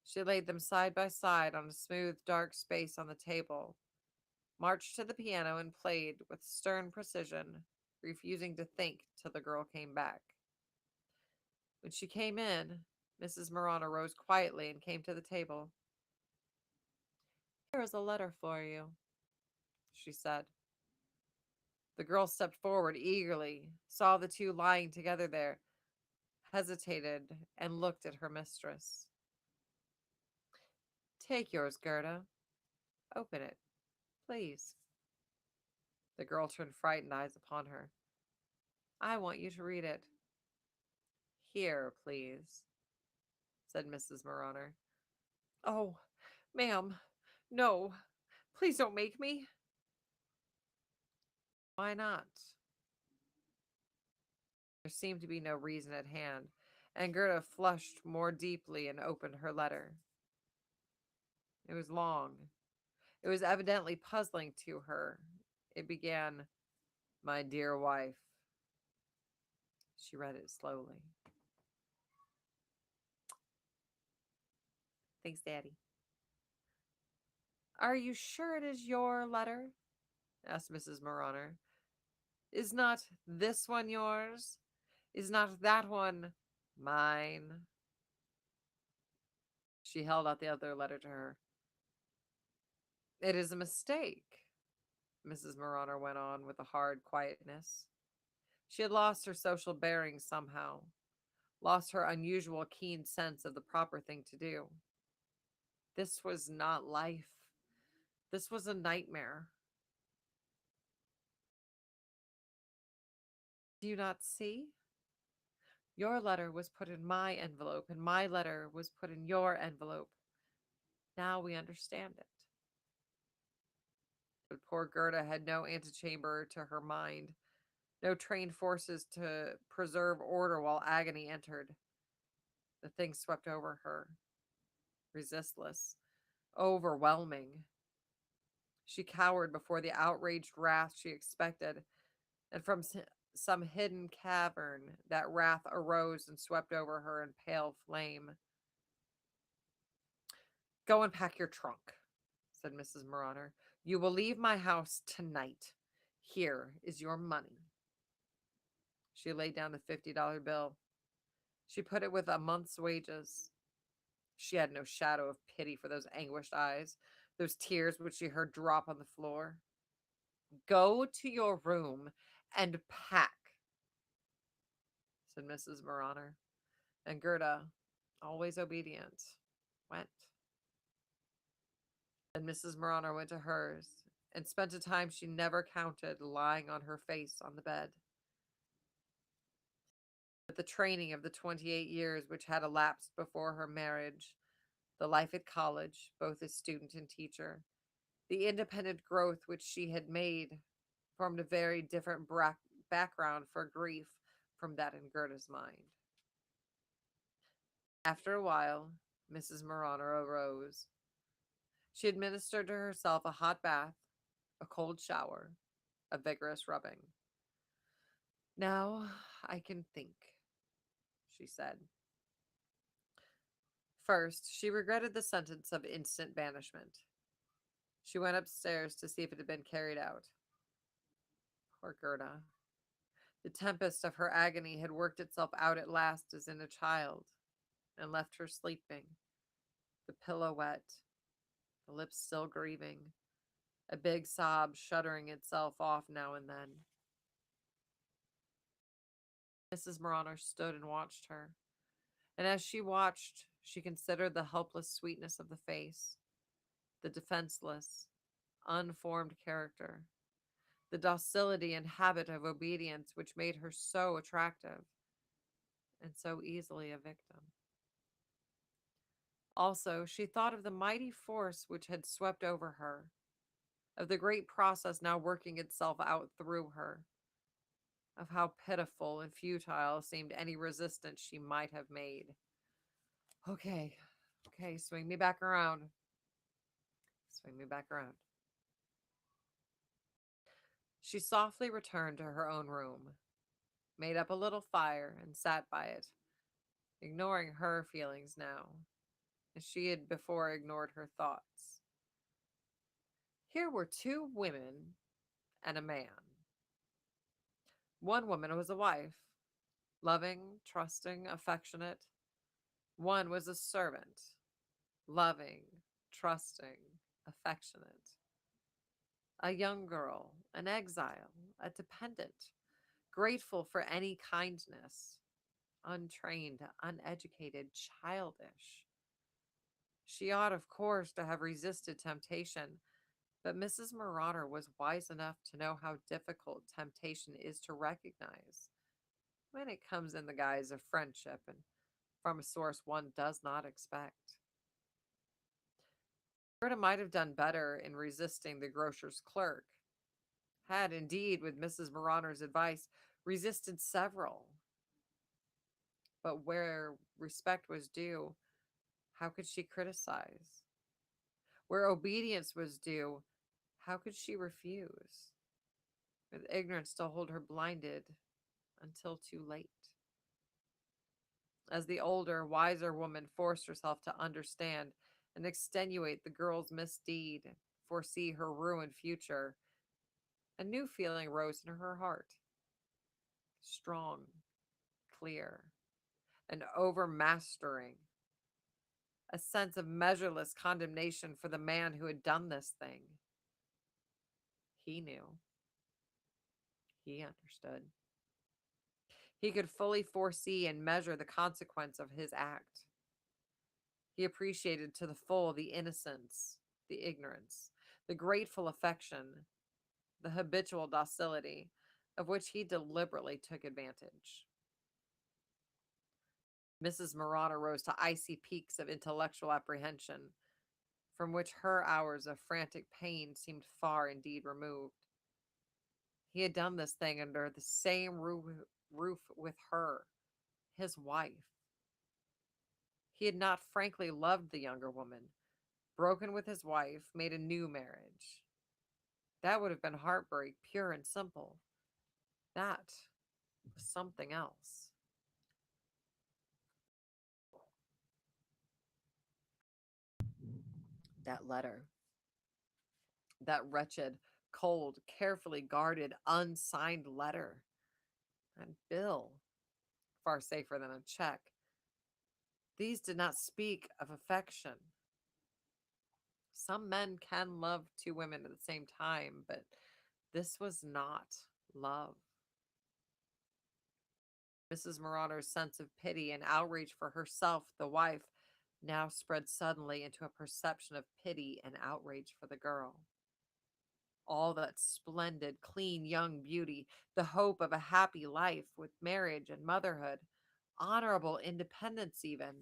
She laid them side by side on a smooth, dark space on the table, marched to the piano, and played with stern precision, refusing to think till the girl came back. When she came in, Mrs. Marana rose quietly and came to the table. Here is a letter for you, she said. The girl stepped forward eagerly, saw the two lying together there, hesitated, and looked at her mistress. Take yours, Gerda. Open it, please. The girl turned frightened eyes upon her. I want you to read it. Here, please, said Mrs. Marauner. Oh, ma'am, no, please don't make me. Why not? There seemed to be no reason at hand, and Gerda flushed more deeply and opened her letter. It was long. It was evidently puzzling to her. It began, "My dear wife." She read it slowly. Thanks, Daddy. "Are you sure it is your letter?" asked Mrs. Marauder. "Is not this one yours? Is not that one mine?" She held out the other letter to her. "It is a mistake," Mrs. Marauder went on with a hard quietness. She had lost her social bearings somehow, lost her unusual keen sense of the proper thing to do. This was not life. This was a nightmare. Do you not see? Your letter was put in my envelope, and my letter was put in your envelope. Now we understand it. But poor Gerda had no antechamber to her mind, no trained forces to preserve order while agony entered. The thing swept over her, resistless, overwhelming. She cowered before the outraged wrath she expected, and from some hidden cavern that wrath arose and swept over her in pale flame. "Go and pack your trunk," said Mrs. Marauder. "You will leave my house tonight. Here is your money." She laid down the $50 bill. She put it with a month's wages. She had no shadow of pity for those anguished eyes, those tears which she heard drop on the floor. "Go to your room and pack," said Mrs. Marauder. And Gerda, always obedient, went. And Mrs. Marauder went to hers and spent a time she never counted lying on her face on the bed. But the training of the 28 years which had elapsed before her marriage, the life at college, both as student and teacher, the independent growth which she had made, formed a very different background for grief from that in Gerda's mind. After a while, Mrs. Marauder arose. She administered to herself a hot bath, a cold shower, a vigorous rubbing. "Now I can think," she said. First, she regretted the sentence of instant banishment. She went upstairs to see if it had been carried out. Poor Gerda. The tempest of her agony had worked itself out at last as in a child, and left her sleeping, the pillow wet, the lips still grieving, a big sob shuddering itself off now and then. Mrs. Marauder stood and watched her, and as she watched, she considered the helpless sweetness of the face, the defenseless, unformed character, the docility and habit of obedience which made her so attractive and so easily a victim. Also, she thought of the mighty force which had swept over her, of the great process now working itself out through her, of how pitiful and futile seemed any resistance she might have made. Okay, okay, swing me back around. Swing me back around. She softly returned to her own room, made up a little fire, and sat by it, ignoring her feelings now, as she had before ignored her thoughts. Here were two women and a man. One woman was a wife, loving, trusting, affectionate. One was a servant, loving, trusting, affectionate. A young girl, an exile, a dependent, grateful for any kindness, untrained, uneducated, childish. She ought, of course, to have resisted temptation, but Mrs. Marauder was wise enough to know how difficult temptation is to recognize when it comes in the guise of friendship and from a source one does not expect. Gerda might have done better in resisting the grocer's clerk, had indeed, with Mrs. Moroner's advice, resisted several. But where respect was due, how could she criticize? Where obedience was due, how could she refuse? With ignorance to hold her blinded until too late. As the older, wiser woman forced herself to understand and extenuate the girl's misdeed, foresee her ruined future, a new feeling rose in her heart. Strong, clear, and overmastering. A sense of measureless condemnation for the man who had done this thing. He knew. He understood. He could fully foresee and measure the consequence of his act. He appreciated to the full the innocence, the ignorance, the grateful affection, the habitual docility of which he deliberately took advantage. Mrs. Moroner rose to icy peaks of intellectual apprehension, from which her hours of frantic pain seemed far indeed removed. He had done this thing under the same roof with her, his wife. He had not frankly loved the younger woman, broken with his wife, made a new marriage. That would have been heartbreak, pure and simple. That was something else. That letter, that wretched, cold, carefully guarded, unsigned letter. And bill, far safer than a check. These did not speak of affection. Some men can love two women at the same time, but this was not love. Mrs. Moroner's sense of pity and outrage for herself, the wife, now spread suddenly into a perception of pity and outrage for the girl. All that splendid, clean young beauty, the hope of a happy life with marriage and motherhood, honorable independence even,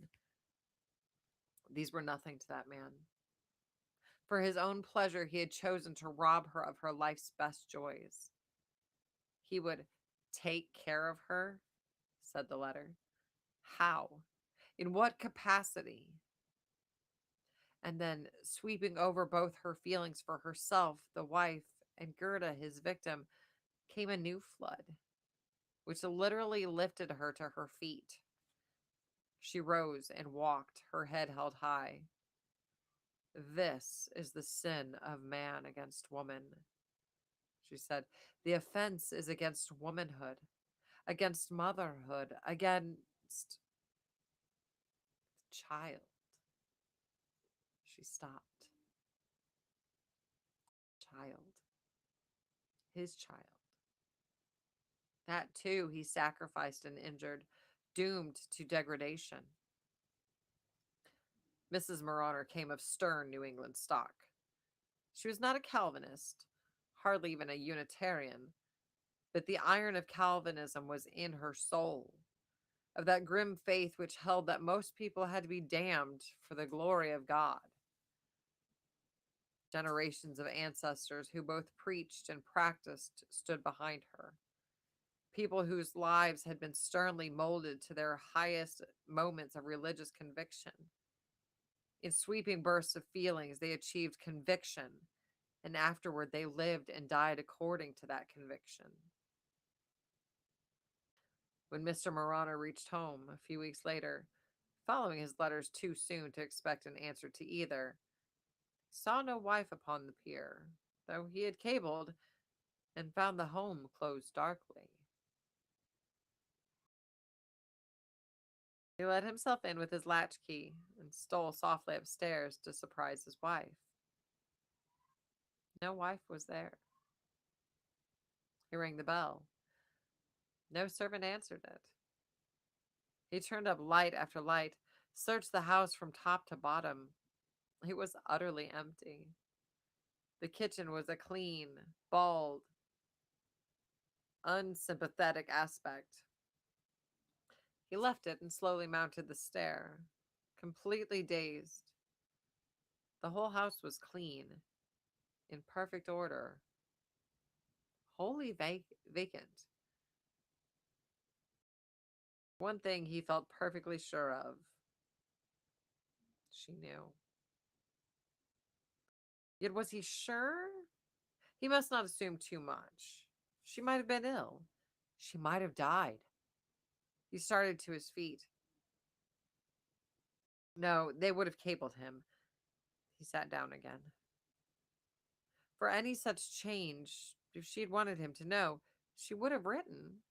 these were nothing to that man. For his own pleasure, he had chosen to rob her of her life's best joys. He would take care of her, said the letter. How? In what capacity? And then, sweeping over both her feelings for herself, the wife, and Gerda, his victim, came a new flood, which literally lifted her to her feet. She rose and walked, her head held high. This is the sin of man against woman, she said. The offense is against womanhood, against motherhood, against child. She stopped. Child. His child. That too he sacrificed and injured, doomed to degradation. Mrs. Moroner came of stern New England stock. She was not a Calvinist, hardly even a Unitarian, but the iron of Calvinism was in her soul, of that grim faith which held that most people had to be damned for the glory of God. Generations of ancestors who both preached and practiced stood behind her. People whose lives had been sternly molded to their highest moments of religious conviction. In sweeping bursts of feelings, they achieved conviction, and afterward they lived and died according to that conviction. When Mr. Moroner reached home a few weeks later, following his letters too soon to expect an answer to either, he saw no wife upon the pier, though he had cabled and found the home closed darkly. He let himself in with his latchkey and stole softly upstairs to surprise his wife. No wife was there. He rang the bell. No servant answered it. He turned up light after light, searched the house from top to bottom. It was utterly empty. The kitchen was a clean, bald, unsympathetic aspect. He left it and slowly mounted the stair, completely dazed. The whole house was clean, in perfect order, wholly vacant. One thing he felt perfectly sure of. She knew. Yet was he sure? He must not assume too much. She might have been ill. She might have died. He started to his feet. No, they would have cabled him. He sat down again. For any such change, if she had wanted him to know, she would have written.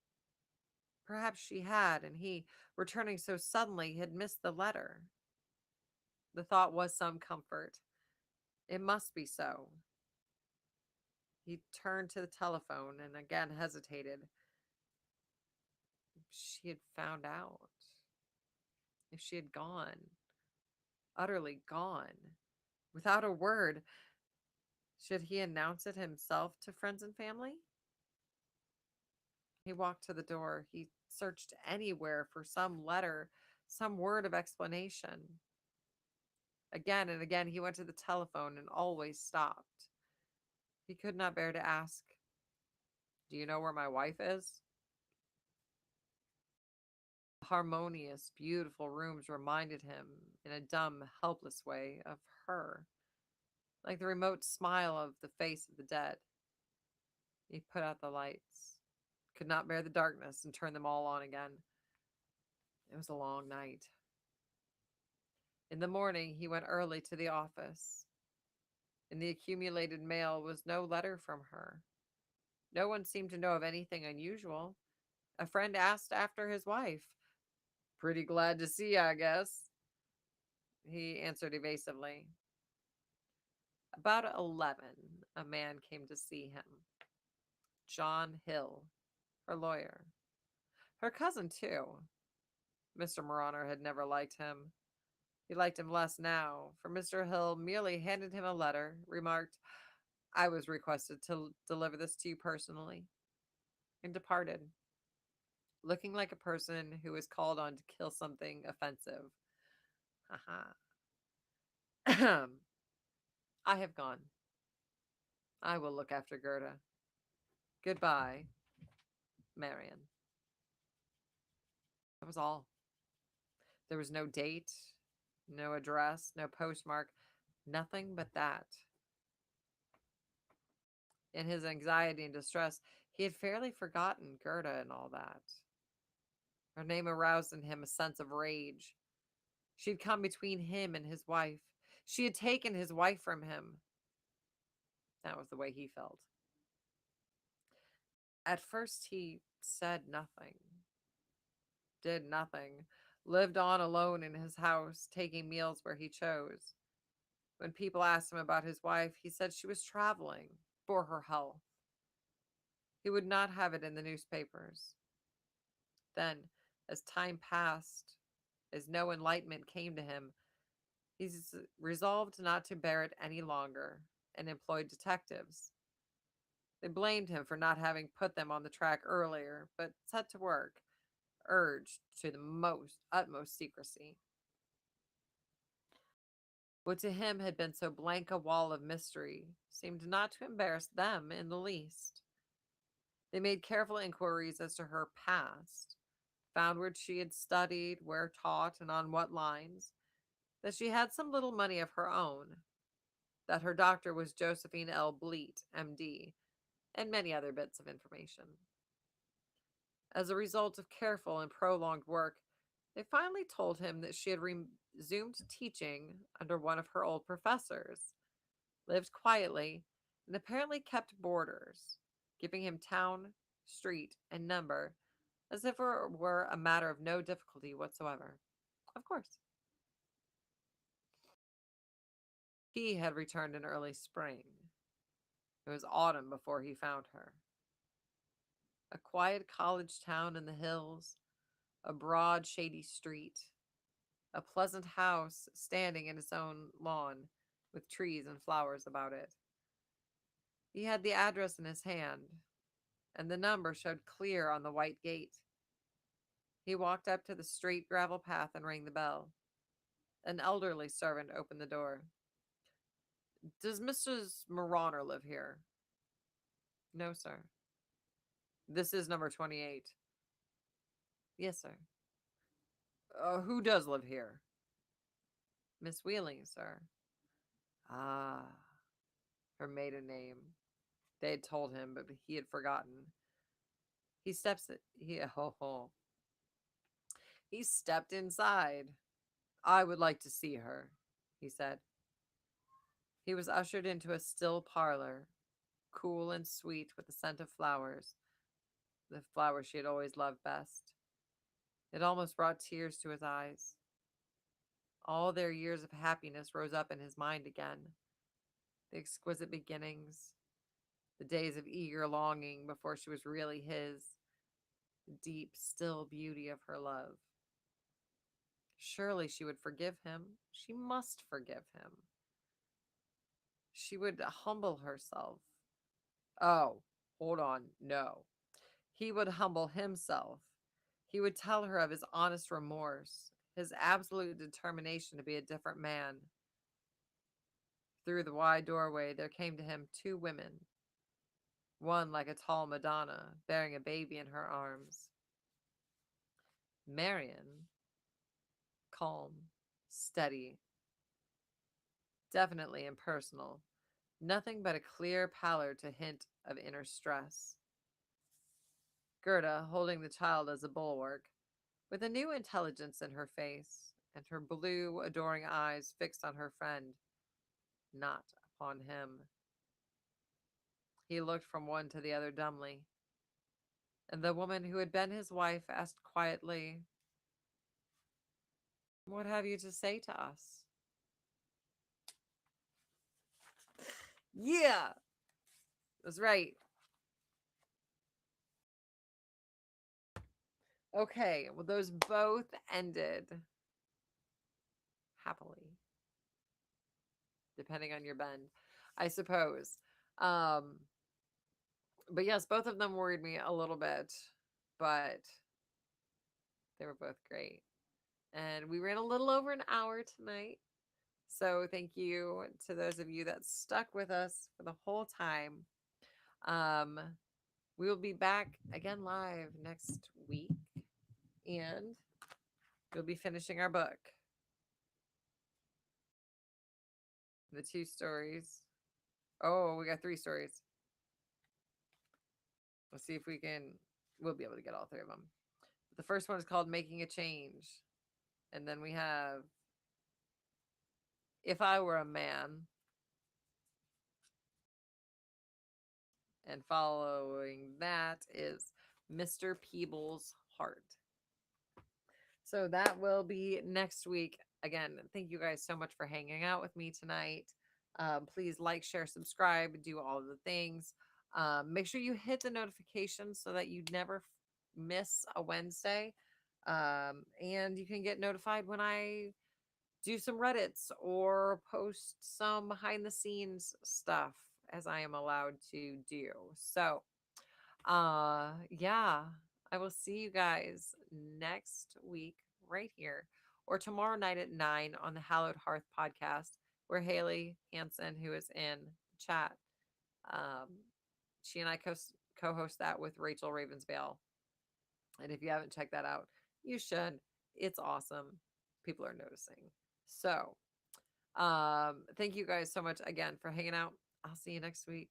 Perhaps she had, and he, returning so suddenly, had missed the letter. The thought was some comfort. It must be so. He turned to the telephone and again hesitated. If she had found out. If she had gone. Utterly gone. Without a word. Should he announce it himself to friends and family? He walked to the door. He searched anywhere for some letter, some word of explanation. Again and again he went to the telephone and always stopped. He could not bear to ask, "Do you know where my wife is?" Harmonious, beautiful rooms reminded him, in a dumb, helpless way, of her, like the remote smile of the face of the dead. He put out the lights, could not bear the darkness, and turned them all on again. It was a long night. In the morning, he went early to the office. In the accumulated mail was no letter from her. No one seemed to know of anything unusual. A friend asked after his wife. "Pretty glad to see you, I guess," he answered evasively. About 11, a man came to see him. John Hill, her lawyer. Her cousin, too. Mr. Moroner had never liked him. He liked him less now, for Mr. Hill merely handed him a letter, remarked, "I was requested to deliver this to you personally," and departed, looking like a person who was called on to kill something offensive. Haha. I have gone. I will look after Gerda. Goodbye, Marion. That was all. There was no date, no address, no postmark, nothing but that. In his anxiety and distress, he had fairly forgotten Gerda and all that. Her name aroused in him a sense of rage. She had come between him and his wife. She had taken his wife from him. That was the way he felt. At first, he said nothing, did nothing, lived on alone in his house, taking meals where he chose. When people asked him about his wife, he said she was traveling for her health. He would not have it in the newspapers. Then, as time passed, as no enlightenment came to him, he resolved not to bear it any longer and employed detectives. They blamed him for not having put them on the track earlier, but set to work, urged to the utmost secrecy. What to him had been so blank a wall of mystery seemed not to embarrass them in the least. They made careful inquiries as to her past, found where she had studied, where taught, and on what lines, that she had some little money of her own, that her doctor was Josephine L. Bleat, M.D., and many other bits of information. As a result of careful and prolonged work, they finally told him that she had resumed teaching under one of her old professors, lived quietly, and apparently kept boarders, giving him town, street, and number as if it were a matter of no difficulty whatsoever. Of course. He had returned in early spring. It was autumn before he found her. A quiet college town in the hills, a broad, shady street, a pleasant house standing in its own lawn with trees and flowers about it. He had the address in his hand, and the number showed clear on the white gate. He walked up to the straight gravel path and rang the bell. An elderly servant opened the door. Does Mrs. Marauder live here? No, sir. This is number 28. Yes, sir. Who does live here? Miss Wheeling, sir. Ah, her maiden name. They had told him, but he had forgotten. He steps it. He stepped inside. I would like to see her, he said. He was ushered into a still parlor, cool and sweet with the scent of flowers, the flowers she had always loved best. It almost brought tears to his eyes. All their years of happiness rose up in his mind again. The exquisite beginnings, the days of eager longing before she was really his, the deep, still beauty of her love. Surely she would forgive him. She must forgive him. She would humble herself. Oh, hold on. No. He would humble himself. He would tell her of his honest remorse, his absolute determination to be a different man. Through the wide doorway, there came to him two women, one like a tall Madonna, bearing a baby in her arms. Marion, calm, steady, definitely impersonal, nothing but a clear pallor to hint of inner stress. Gerda, holding the child as a bulwark, with a new intelligence in her face, and her blue, adoring eyes fixed on her friend, not upon him. He looked from one to the other dumbly, and the woman who had been his wife asked quietly, "What have you to say to us?" Yeah, that's right. Okay, well, those both ended happily, depending on your bend, I suppose. Um, but yes, both of them worried me a little bit, but they were both great. And we ran a little over an hour tonight. So thank you to those of you that stuck with us for the whole time. Um, we will be back again live next week, and we'll be finishing our book. The two stories. Oh, we got three stories. Let's see if we can. We'll be able to get all three of them. The first one is called Making a Change. And then we have If I Were a Man. And following that is Mr. Peebles' Heart. So that will be next week. Again, thank you guys so much for hanging out with me tonight. Please like, share, subscribe, do all of the things. Make sure you hit the notifications so that you never miss a Wednesday. And you can get notified when I do some Reddits or post some behind the scenes stuff as I am allowed to do. So, yeah, I will see you guys next week right here or tomorrow night at 9 on the Hallowed Hearth podcast, where Haley Hansen, who is in the chat, um, she and I co-host that with Rachel Ravensvale. And if you haven't checked that out, you should. It's awesome. People are noticing. So, thank you guys so much again for hanging out. I'll see you next week.